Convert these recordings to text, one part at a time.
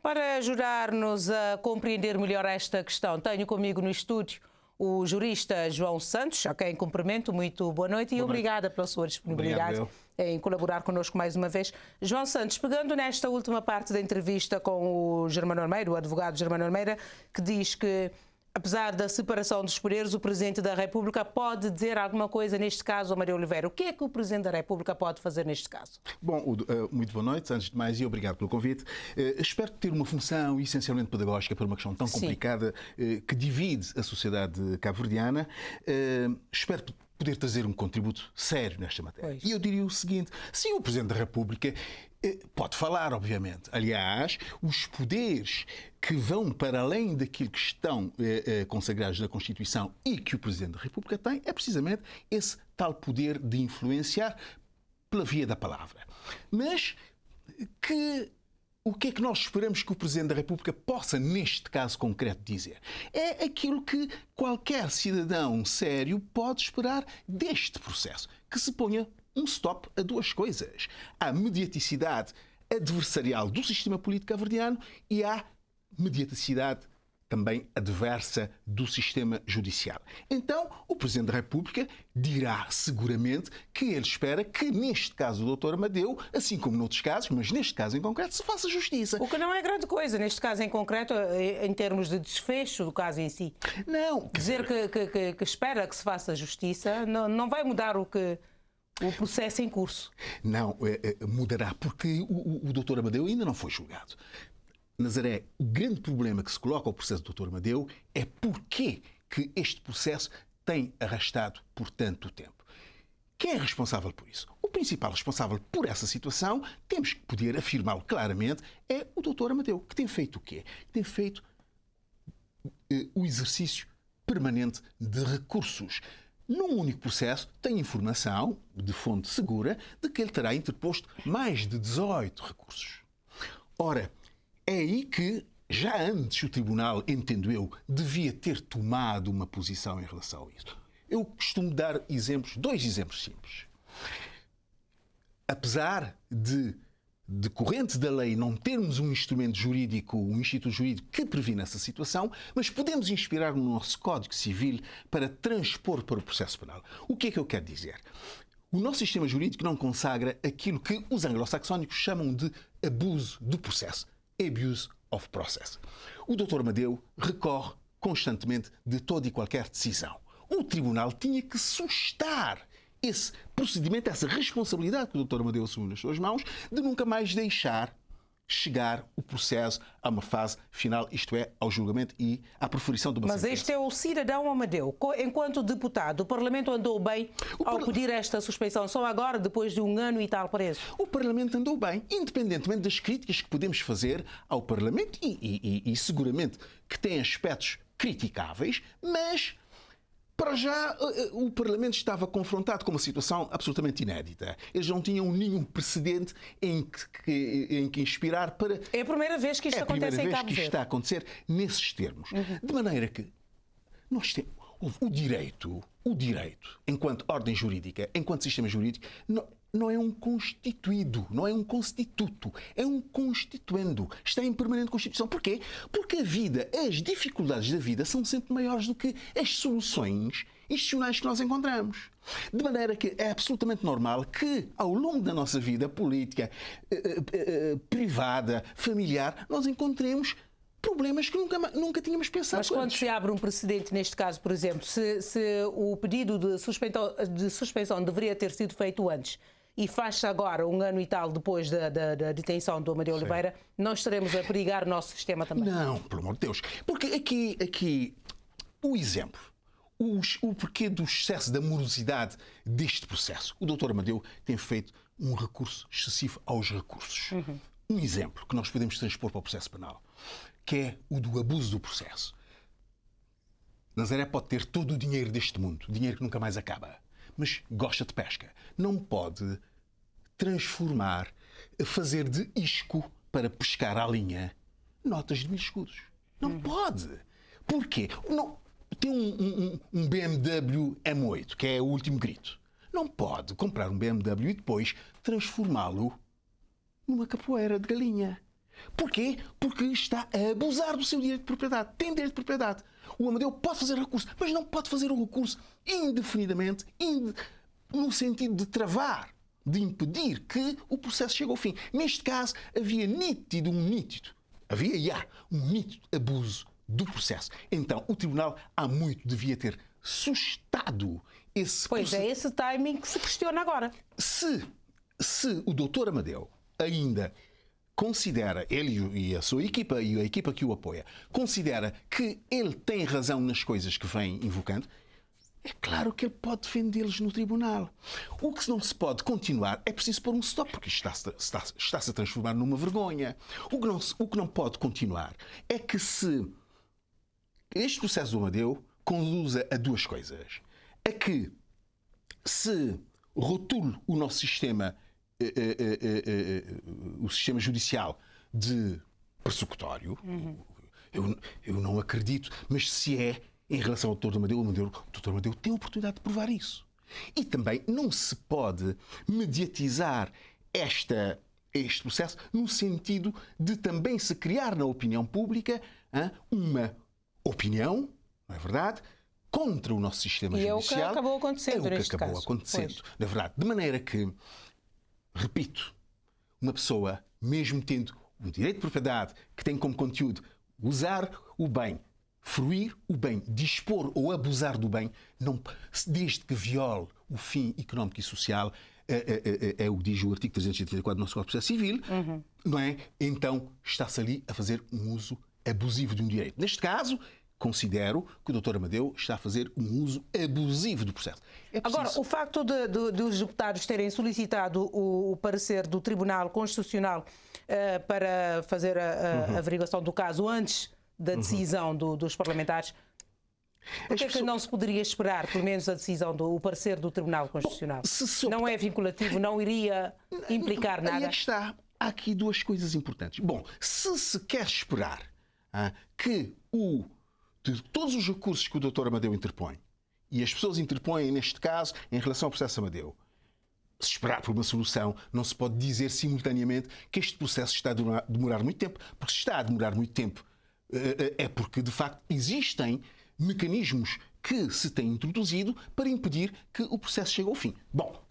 Para ajudar-nos a compreender melhor esta questão, tenho comigo no estúdio o jurista João Santos, a quem cumprimento. Muito boa noite e obrigada pela sua disponibilidade em colaborar connosco mais uma vez. João Santos, pegando nesta última parte da entrevista com o Germano Armeiro, o advogado Germano Armeiro, que diz que, apesar da separação dos poderes, o Presidente da República pode dizer alguma coisa, neste caso, a Maria Oliveira. O que é que o Presidente da República pode fazer neste caso? Bom, muito boa noite, antes de mais, e obrigado pelo convite. Espero ter uma função essencialmente pedagógica para uma questão tão complicada que divide a sociedade cabo-verdiana. Espero poder trazer um contributo sério nesta matéria. E eu diria o seguinte: sim, o Presidente da República pode falar, obviamente. Aliás, os poderes que vão para além daquilo que estão consagrados na Constituição e que o Presidente da República tem, é precisamente esse tal poder de influenciar pela via da palavra. Mas o que é que nós esperamos que o Presidente da República possa, neste caso concreto, dizer? É aquilo que qualquer cidadão sério pode esperar deste processo, que se ponha um stop a duas coisas: à mediaticidade adversarial do sistema político cabo-verdiano e à mediaticidade também adversa do sistema judicial. Então, o Presidente da República dirá seguramente que ele espera que, neste caso do Dr. Amadeu, assim como noutros casos, mas neste caso em concreto, se faça justiça. O que não é grande coisa, neste caso em concreto, em termos de desfecho do caso em si. Não. Dizer que espera que se faça justiça não vai mudar o processo em curso. Não, mudará, porque o Dr. Amadeu ainda não foi julgado. Nazaré, o grande problema que se coloca ao processo do Dr. Amadeu é porquê que este processo tem arrastado por tanto tempo. Quem é responsável por isso? O principal responsável por essa situação, temos que poder afirmá-lo claramente, é o Dr. Amadeu, que tem feito o quê? Tem feito o exercício permanente de recursos. Num único processo, tem informação, de fonte segura, de que ele terá interposto mais de 18 recursos. Ora, é aí que, já antes, o Tribunal, entendo eu, devia ter tomado uma posição em relação a isso. Eu costumo dar dois exemplos simples. Apesar de decorrente da lei não termos um instrumento jurídico, um instituto jurídico que previne essa situação, mas podemos inspirar no nosso Código Civil para transpor para o processo penal. O que é que eu quero dizer? O nosso sistema jurídico não consagra aquilo que os anglo-saxónicos chamam de abuso do processo. Abuse of process. O Dr. Amadeu recorre constantemente de toda e qualquer decisão. O Tribunal tinha que sustar esse procedimento, essa responsabilidade que o Dr. Amadeu assumiu nas suas mãos, de nunca mais deixar chegar o processo a uma fase final, isto é, ao julgamento e à proferição de uma sentença. Mas este é o cidadão Amadeu. Enquanto deputado, o Parlamento andou bem ao pedir esta suspeição, só agora, depois de 1 ano e tal preso? O Parlamento andou bem, independentemente das críticas que podemos fazer ao Parlamento e seguramente que tem aspectos criticáveis, mas para já, o Parlamento estava confrontado com uma situação absolutamente inédita. Eles não tinham nenhum precedente em que inspirar para... É a primeira vez que isto acontece em Cabo Verde. É a primeira vez que isto está a acontecer nesses termos. De maneira que nós temos o direito, enquanto ordem jurídica, enquanto sistema jurídico, não é um constituído, não é um constituto, é um constituendo. Está em permanente constituição. Porquê? Porque a vida, as dificuldades da vida são sempre maiores do que as soluções institucionais que nós encontramos. De maneira que é absolutamente normal que, ao longo da nossa vida política, privada, familiar, nós encontremos problemas que nunca tínhamos pensado. Mas quando se abre um precedente, neste caso, por exemplo, se o pedido de suspensão deveria ter sido feito antes e faz-se agora 1 ano e tal depois da detenção do Maria Oliveira, nós estaremos a perigar o nosso sistema também? Não, pelo amor de Deus. Porque aqui o exemplo, o porquê do excesso da morosidade deste processo. O Dr. Amadeu tem feito um recurso excessivo aos recursos. Um exemplo que nós podemos transpor para o processo penal, que é o do abuso do processo. Nazaré pode ter todo o dinheiro deste mundo, dinheiro que nunca mais acaba, mas gosta de pesca. Não pode transformar, fazer de isco para pescar à linha notas de 1000 escudos. Não pode. Porquê? Não, tem um BMW M8, que é o último grito. Não pode comprar um BMW e depois transformá-lo numa capoeira de galinha. Porquê? Porque está a abusar do seu direito de propriedade. Tem direito de propriedade. O Amadeu pode fazer recurso, mas não pode fazer o recurso indefinidamente, no sentido de travar, de impedir que o processo chegue ao fim. Neste caso, havia um nítido abuso do processo. Então, o Tribunal há muito devia ter sustado esse processo. Pois é, esse timing que se questiona agora. Se o doutor Amadeu ainda considera, ele e a sua equipa, e a equipa que o apoia, considera que ele tem razão nas coisas que vem invocando, é claro que ele pode defendê-los no tribunal. O que não se pode continuar é preciso pôr um stop, porque está-se a transformar numa vergonha. O que não pode continuar é que se este processo do Amadeu conduza a duas coisas. A que se rotule o nosso sistema, o sistema judicial de persecutório, eu não acredito, mas se é em relação ao Dr. Amadeu, o Dr. Amadeu tem a oportunidade de provar isso. E também não se pode mediatizar este processo no sentido de também se criar na opinião pública uma opinião, não é verdade, contra o nosso sistema judicial. É o que acabou acontecendo neste caso. É o que acabou acontecendo, na verdade. De maneira que, repito, uma pessoa, mesmo tendo um direito de propriedade que tem como conteúdo usar o bem, fruir o bem, dispor ou abusar do bem, desde que viole o fim económico e social, é o que diz o artigo 334 do nosso Código de Processo Civil, não é? Então está-se ali a fazer um uso abusivo de um direito. Neste caso, considero que o Dr. Amadeu está a fazer um uso abusivo do processo. Agora, o facto de os deputados terem solicitado o parecer do Tribunal Constitucional para fazer a averiguação do caso antes da decisão dos parlamentares, por que é que não se poderia esperar, pelo menos, a decisão o parecer do Tribunal Constitucional? Não é vinculativo, não iria implicar nada? Aí é que está. Há aqui duas coisas importantes. Bom, se quer esperar que de todos os recursos que o Dr. Amadeu interpõe, e as pessoas interpõem, neste caso, em relação ao processo Amadeu, se esperar por uma solução, não se pode dizer simultaneamente que este processo está a demorar muito tempo, porque se está a demorar muito tempo é porque, de facto, existem mecanismos que se têm introduzido para impedir que o processo chegue ao fim. Bom,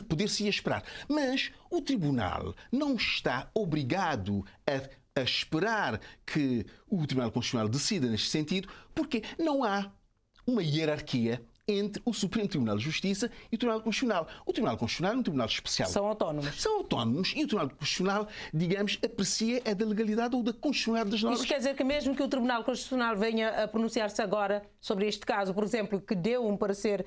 poder-se-ia esperar, mas o Tribunal não está obrigado a esperar que o Tribunal Constitucional decida neste sentido, porque não há uma hierarquia entre o Supremo Tribunal de Justiça e o Tribunal Constitucional. O Tribunal Constitucional é um tribunal especial. São autónomos. São autónomos e o Tribunal Constitucional, digamos, aprecia a da legalidade ou da constitucionalidade das normas. Isto quer dizer que mesmo que o Tribunal Constitucional venha a pronunciar-se agora sobre este caso, por exemplo, que deu um parecer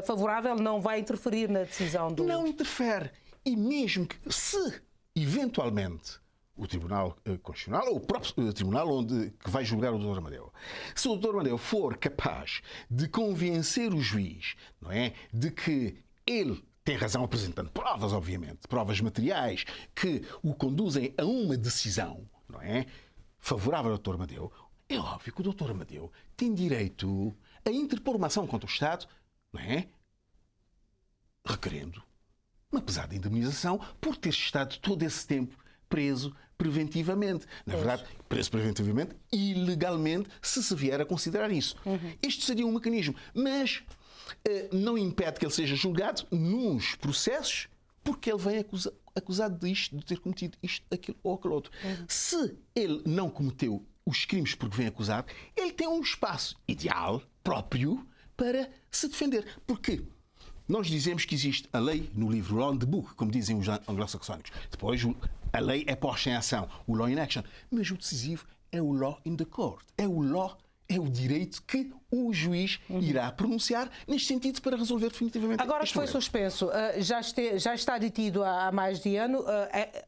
favorável, não vai interferir na decisão do... Não interfere. E mesmo que, se eventualmente o Tribunal Constitucional ou o próprio Tribunal que vai julgar o Dr. Amadeu, se o Dr. Amadeu for capaz de convencer o juiz, não é, de que ele tem razão, apresentando provas, obviamente, provas materiais que o conduzem a uma decisão, não é, favorável ao Dr. Amadeu, é óbvio que o Dr. Amadeu tem direito a interpor uma ação contra o Estado, não é, requerendo uma pesada indemnização por ter estado todo esse tempo preso preventivamente. Na verdade, preso preventivamente, ilegalmente, se vier a considerar isso. Este seria um mecanismo. Mas não impede que ele seja julgado nos processos, porque ele vem acusado de ter cometido isto, aquilo ou aquele outro. Se ele não cometeu os crimes porque vem acusado, ele tem um espaço ideal, próprio, para se defender. Porque nós dizemos que existe a lei no livro Law in the Book, como dizem os anglo-saxónicos. Depois, a lei é posta em ação, o law in action. Mas o decisivo é o law in the court. É o law, é o direito que o juiz irá pronunciar neste sentido para resolver definitivamente. Agora que foi suspenso, já está detido há mais de ano,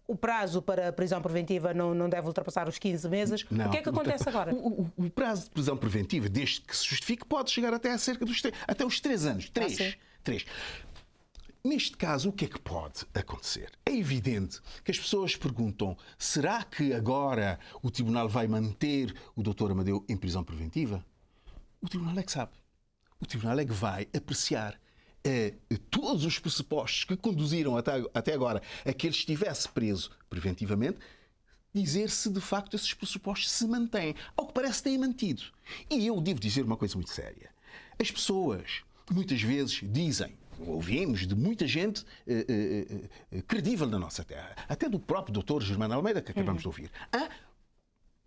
o prazo para a prisão preventiva não deve ultrapassar os 15 meses. Não, o que é que acontece agora? O prazo de prisão preventiva, desde que se justifique, pode chegar até cerca dos até os 3 anos. 3. Neste caso, o que é que pode acontecer? É evidente que as pessoas perguntam: será que agora o Tribunal vai manter o Dr. Amadeu em prisão preventiva? O Tribunal é que sabe. O Tribunal é que vai apreciar todos os pressupostos que conduziram até agora a que ele estivesse preso preventivamente, dizer se de facto esses pressupostos se mantêm. Ao que parece, têm mantido. E eu devo dizer uma coisa muito séria. As pessoas muitas vezes dizem, ouvimos de muita gente credível na nossa terra, até do próprio doutor Germano Almeida, que acabamos de ouvir.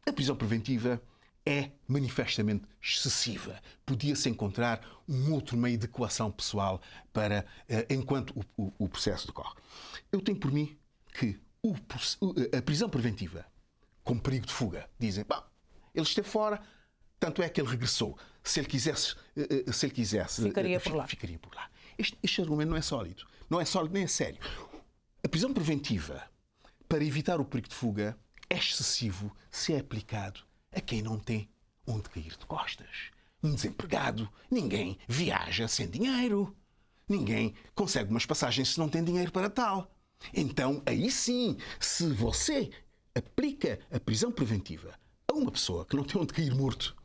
A prisão preventiva é manifestamente excessiva. Podia-se encontrar um outro meio de coação pessoal para enquanto o processo decorre. Eu tenho por mim que a prisão preventiva, com perigo de fuga, dizem, ele esteve fora, tanto é que ele regressou. Se ele quisesse ficaria por lá. Ficaria por lá. Este argumento não é sólido. Não é sólido nem é sério. A prisão preventiva, para evitar o perigo de fuga, é excessivo se é aplicado a quem não tem onde cair de costas. Um desempregado, ninguém viaja sem dinheiro. Ninguém consegue umas passagens se não tem dinheiro para tal. Então, aí sim, se você aplica a prisão preventiva a uma pessoa que não tem onde cair morto,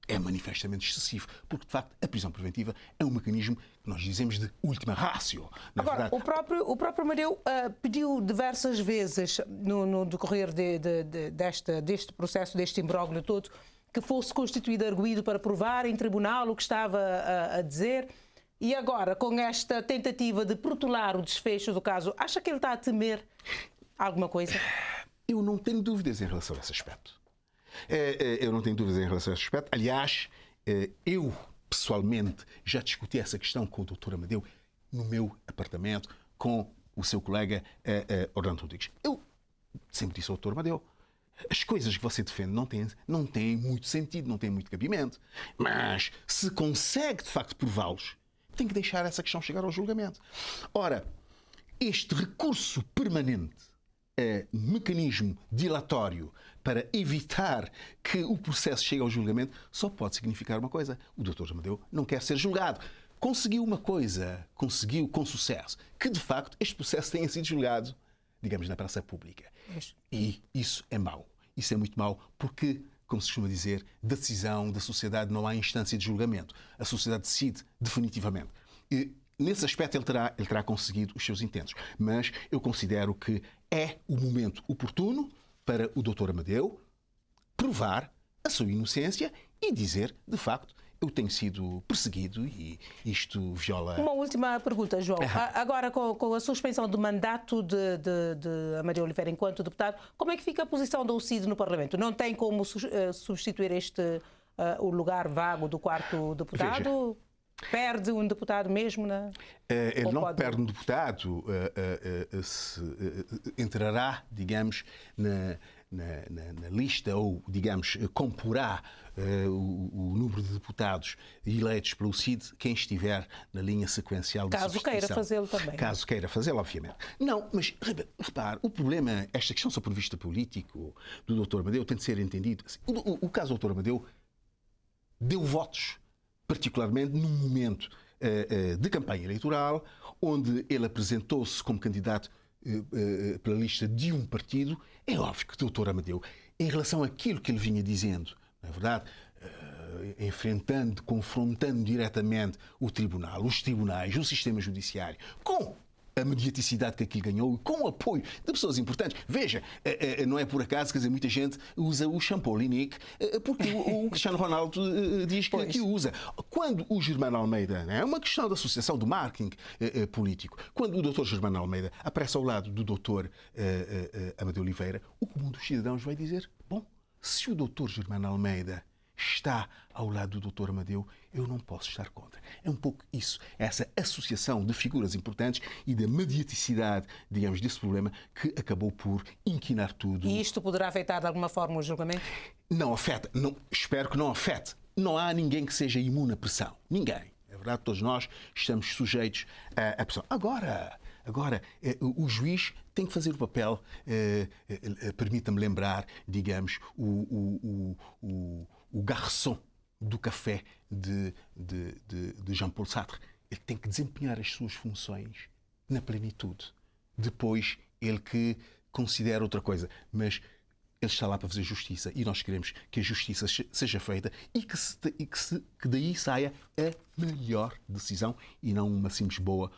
é manifestamente excessivo, porque de facto a prisão preventiva é um mecanismo que nós dizemos de última ratio. Agora, o próprio Amadeu pediu diversas vezes no decorrer deste processo, deste imbróglio todo, que fosse constituído arguido para provar em tribunal o que estava a dizer. E agora, com esta tentativa de protelar o desfecho do caso, acha que ele está a temer alguma coisa? Eu não tenho dúvidas em relação a esse aspecto. Eu não tenho dúvidas em relação a esse aspecto. Aliás, eu pessoalmente já discuti essa questão com o Dr. Amadeu no meu apartamento, com o seu colega Orlando Rodrigues. Eu sempre disse ao Dr. Amadeu, as coisas que você defende não têm muito sentido, não têm muito cabimento. Mas se consegue de facto prová-los, tem que deixar essa questão chegar ao julgamento. Ora, este recurso permanente, mecanismo dilatório para evitar que o processo chegue ao julgamento, só pode significar uma coisa. O Dr. Amadeu não quer ser julgado. Conseguiu uma coisa, conseguiu com sucesso, que de facto este processo tenha sido julgado, digamos, na praça pública. E isso é mau. Isso é muito mau porque, como se costuma dizer, da decisão da sociedade não há instância de julgamento. A sociedade decide definitivamente. E, nesse aspecto ele terá conseguido os seus intentos. Mas eu considero que é o momento oportuno para o Dr. Amadeu provar a sua inocência e dizer, de facto, eu tenho sido perseguido e isto viola... Uma última pergunta, João. Agora, com a suspensão do mandato de Amadeu Oliveira enquanto deputado, como é que fica a posição da UCID no Parlamento? Não tem como substituir o lugar vago do quarto deputado? Veja. Perde um deputado mesmo? Ele não perde um deputado, entrará, digamos, na lista ou, digamos, comporá o número de deputados eleitos pelo CID quem estiver na linha sequencial de substituição. Caso queira fazê-lo também. Caso queira fazê-lo, obviamente. Não, mas repare, o problema, esta questão sobre o ponto de vista político do Dr. Amadeu tem de ser entendido. O caso do Dr. Amadeu deu votos, particularmente num momento de campanha eleitoral, onde ele apresentou-se como candidato pela lista de um partido. É óbvio que o Dr. Amadeu, em relação àquilo que ele vinha dizendo, não é verdade, confrontando diretamente o tribunal, os tribunais, o sistema judiciário, com a mediaticidade que aquilo ganhou e com o apoio de pessoas importantes. Veja, não é por acaso, quer dizer, muita gente usa o shampoo Linique porque o Cristiano Ronaldo diz que o usa. Quando o Germano Almeida, é uma questão da associação do marketing político, quando o Dr. Germano Almeida aparece ao lado do Dr. Amadeu Oliveira, o comum dos cidadãos vai dizer, bom, se o Dr. Germano Almeida está ao lado do Dr. Amadeu, eu não posso estar contra. É um pouco isso, essa associação de figuras importantes e da mediaticidade, digamos, desse problema que acabou por inquinar tudo. E isto poderá afetar de alguma forma o julgamento? Não afeta, espero que não afete. Não há ninguém que seja imune à pressão. Ninguém. É verdade, todos nós estamos sujeitos à pressão. Agora, o juiz tem que fazer o papel, permita-me lembrar, digamos, o garçom do café de Jean-Paul Sartre. Ele tem que desempenhar as suas funções na plenitude. Depois, ele que considera outra coisa. Mas ele está lá para fazer justiça e nós queremos que a justiça seja feita e que daí saia a melhor decisão e não uma simples boa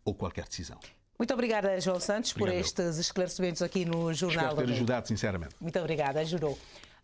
ou qualquer decisão. Muito obrigada, João Santos, por estes esclarecimentos aqui no Jornal. Espero ter ajudado, sinceramente. Muito obrigada, ajudou.